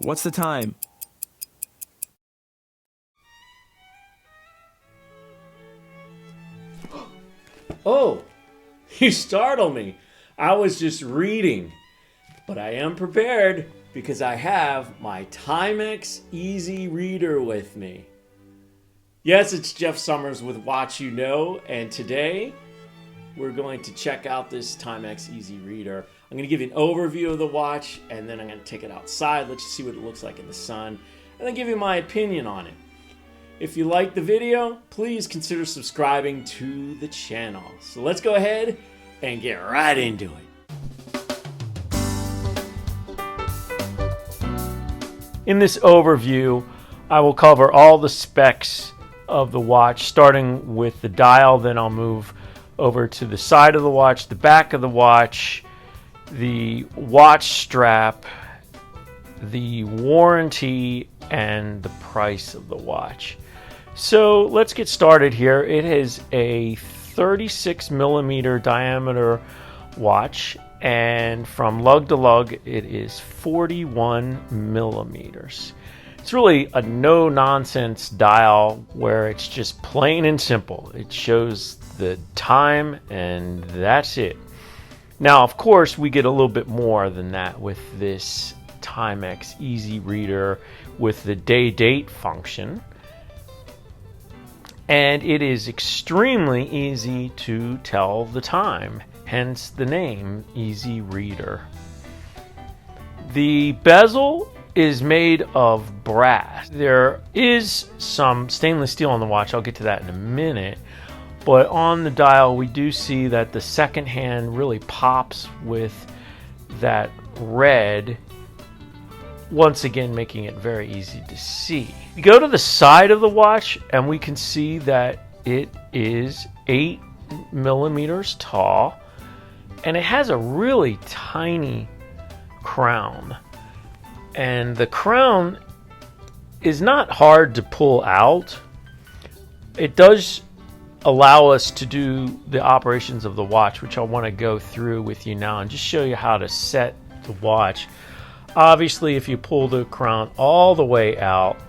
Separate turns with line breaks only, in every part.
What's the time?
Oh, you startled me. I was just reading. But I am prepared because I have my Timex Easy Reader with me. Yes, it's Jeff Summers with Watch You Know, and today we're going to check out this Timex Easy Reader. I'm going to give you an overview of the watch, and then I'm going to take it outside, let you see what it looks like in the sun, and then give you my opinion on it. If you like the video, please consider subscribing to the channel. So let's go ahead and get right into it. In this overview, I will cover all the specs of the watch, starting with the dial, then I'll move over to the side of the watch, the back of the watch, the watch strap, the warranty, and the price of the watch. So let's get started here. It is a 36 millimeter diameter watch, and from lug to lug it is 41 millimeters. It's really a no-nonsense dial where it's just plain and simple. It shows the time and that's it. Now, of course, we get a little bit more than that with this Timex Easy Reader with the day-date function. And it is extremely easy to tell the time, hence the name Easy Reader. The bezel is made of brass. There is some stainless steel on the watch. I'll get to that in a minute. But on the dial, we do see that the second hand really pops with that red, once again making it very easy to see. You go to the side of the watch and we can see that it is 8 millimeters tall and it has a really tiny crown. And the crown is not hard to pull out. It does allow us to do the operations of the watch, which I want to go through with you now and just show you how to set the watch. Obviously, if you pull the crown all the way out,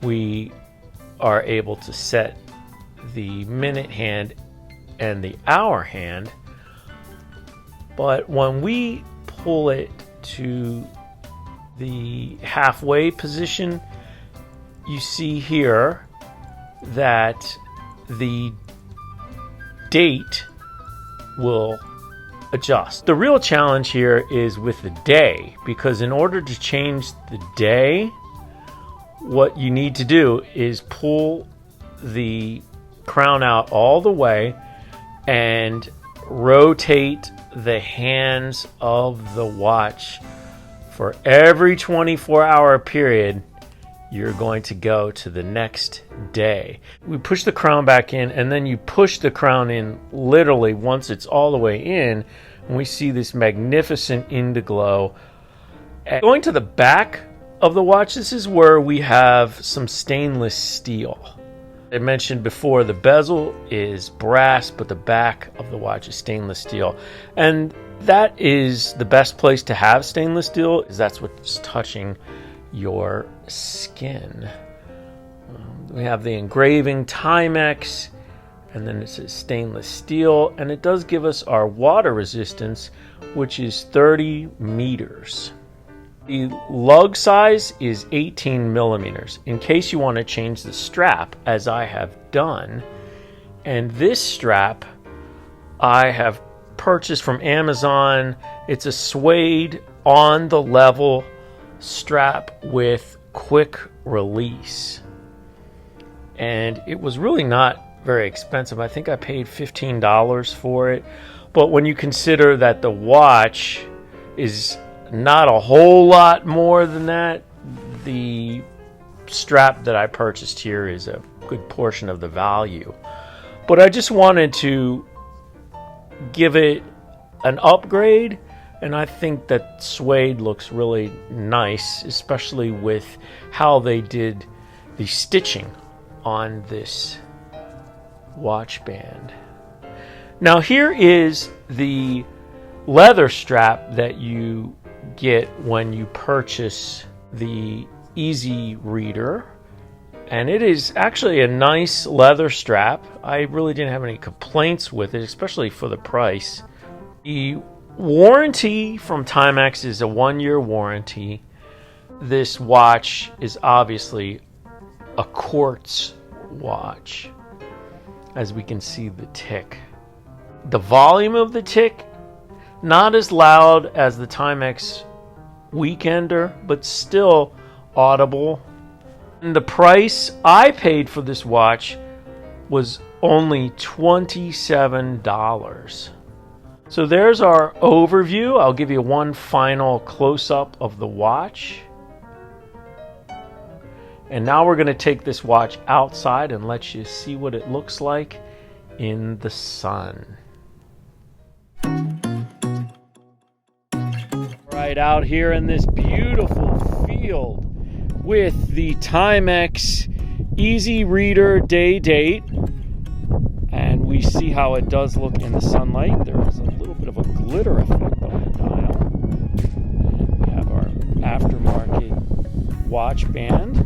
we are able to set the minute hand and the hour hand. But when we pull it to the halfway position, you see here that the date will adjust. The real challenge here is with the day, because in order to change the day, what you need to do is pull the crown out all the way and rotate the hands of the watch. For every 24-hour period, you're going to go to the next day. We push the crown back in, and then you push the crown in literally once it's all the way in, and we see this magnificent indiglo. Going to the back of the watch, this is where we have some stainless steel. I mentioned before, the bezel is brass, but the back of the watch is stainless steel. And that is the best place to have stainless steel, is that's what's touching your skin. We have the engraving Timex, and then it says stainless steel, and it does give us our water resistance, which is 30 meters. The lug size is 18 millimeters, in case you want to change the strap, as I have done. And this strap I have purchased from Amazon. It's a suede on the level strap with quick release, and it was really not very expensive. I think I paid $15 for it, but when you consider that the watch is not a whole lot more than that, the strap that I purchased here is a good portion of the value. But I just wanted to give it an upgrade, and I think that suede looks really nice, especially with how they did the stitching on this watch band. Now here is the leather strap that you get when you purchase the Easy Reader, and it is actually a nice leather strap. I really didn't have any complaints with it, especially for the price. The warranty from Timex is a 1-year warranty. This watch is obviously a quartz watch, as we can see the tick. The volume of the tick, not as loud as the Timex Weekender, but still audible. And the price I paid for this watch was only $27. So there's our overview. I'll give you one final close-up of the watch. And now we're going to take this watch outside and let you see what it looks like in the sun. Right out here in this beautiful field with the Timex Easy Reader day date, and we see how it does look in the sunlight. There is a little bit of a glitter effect on the dial. And we have our aftermarket watch band.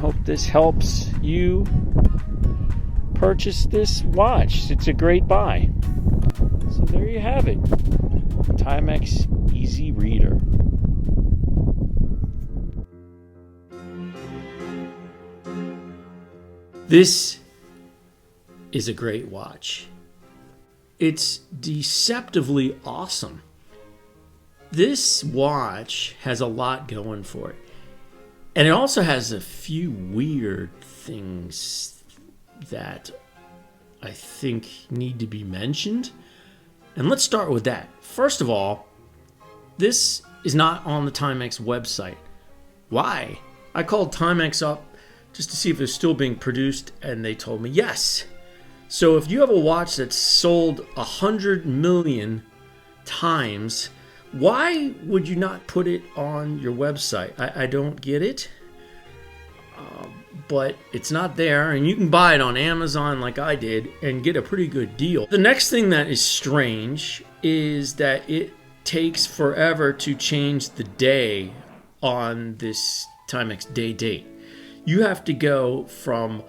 Hope this helps you purchase this watch. It's a great buy. So there you have it. Timex Easy Reader. This is a great watch. It's deceptively awesome. This watch has a lot going for it. And it also has a few weird things that I think need to be mentioned. And let's start with that. First of all, this is not on the Timex website. Why? I called Timex up just to see if it was still being produced, and they told me yes. So if you have a watch that's sold 100 million times, why would you not put it on your website? I don't get it. But it's not there, and you can buy it on Amazon like I did and get a pretty good deal. The next thing that is strange is that it takes forever to change the day on this Timex day date. You have to go from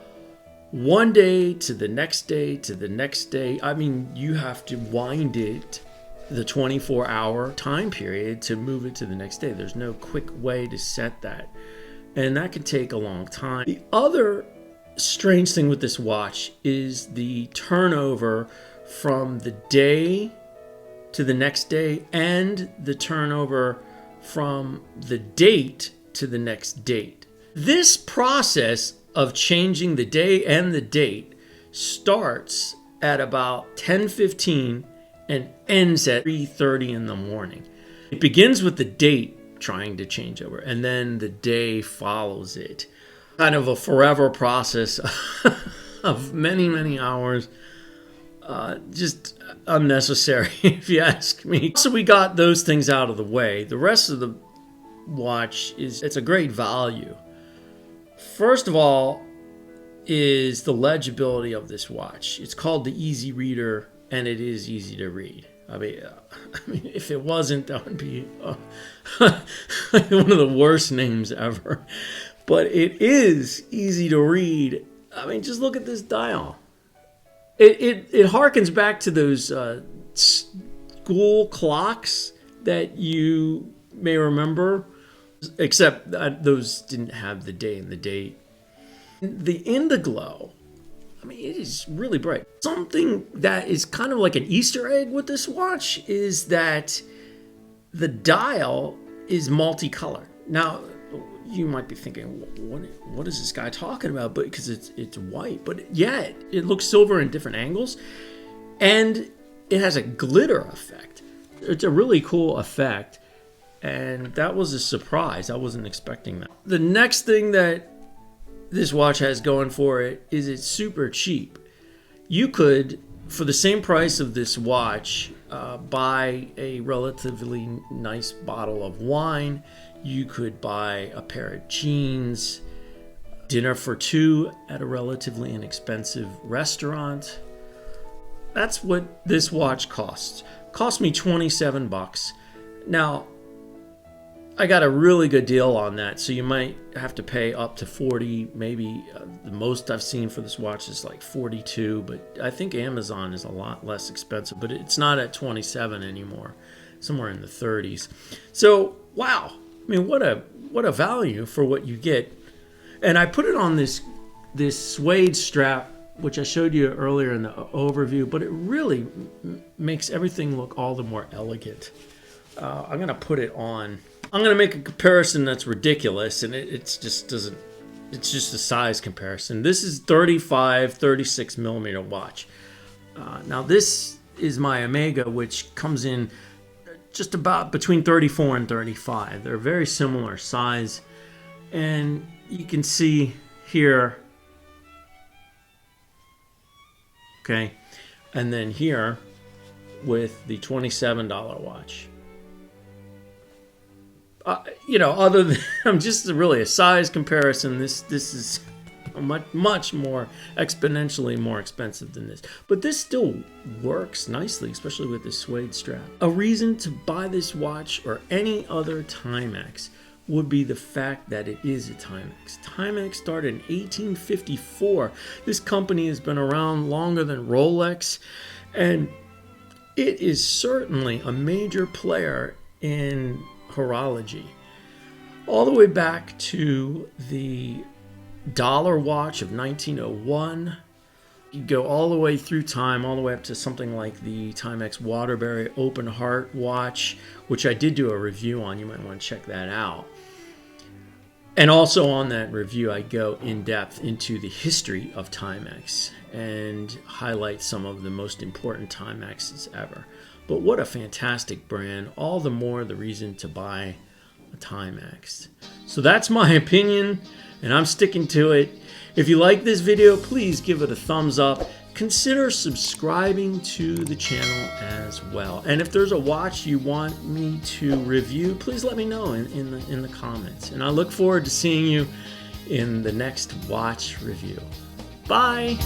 one day to the next day to the next day. I mean, you have to wind it the 24-hour time period to move it to the next day. There's no quick way to set that. And that can take a long time. The other strange thing with this watch is the turnover from the day to the next day and the turnover from the date to the next date. This process of changing the day and the date starts at about 10:15 and ends at 3:30 in the morning. It begins with the date trying to change over, and then the day follows it. Kind of a forever process of many, many hours. Just unnecessary, if you ask me. So we got those things out of the way. The rest of the watch it's a great value. First of all is the legibility of this watch. It's called the Easy Reader, and it is easy to read. I mean, if it wasn't, that would be one of the worst names ever. But it is easy to read. I mean, just look at this dial. It harkens back to those school clocks that you may remember, except that those didn't have the day and the date. The indiglo, I mean, it is really bright. Something that is kind of like an Easter egg with this watch is that the dial is multicolored. Now, you might be thinking, what is this guy talking about? But because it's white, but yeah, it looks silver in different angles, and it has a glitter effect. It's a really cool effect, and that was a surprise. I wasn't expecting that. The next thing that this watch has going for it is it's super cheap. You could, for the same price of this watch, buy a relatively nice bottle of wine. You could buy a pair of jeans, dinner for two at a relatively inexpensive restaurant. That's what this watch costs. Cost me $27. Now, I got a really good deal on that, so you might have to pay up to 40, maybe the most I've seen for this watch is like 42, but I think Amazon is a lot less expensive, but it's not at 27 anymore, somewhere in the 30s. So, wow, I mean, what a value for what you get. And I put it on this suede strap, which I showed you earlier in the overview, but it really makes everything look all the more elegant. I'm going to put it on. I'm going to make a comparison that's ridiculous, and it's just a size comparison. This is 36 millimeter watch. Now this is my Omega, which comes in just about between 34 and 35. They're very similar size, and you can see here, okay, and then here with the $27 watch. Other than just really a size comparison, this is much more exponentially more expensive than this. But this still works nicely, especially with this suede strap. A reason to buy this watch or any other Timex would be the fact that it is a Timex. Timex started in 1854. This company has been around longer than Rolex, and it is certainly a major player in horology. All the way back to the dollar watch of 1901. You go all the way through time, all the way up to something like the Timex Waterbury Open Heart watch, which I did do a review on. You might want to check that out. And also on that review, I go in depth into the history of Timex and highlight some of the most important Timexes ever. But what a fantastic brand. All the more the reason to buy a Timex. So that's my opinion, and I'm sticking to it. If you like this video, please give it a thumbs up. Consider subscribing to the channel as well. And if there's a watch you want me to review, please let me know in the comments. And I look forward to seeing you in the next watch review. Bye!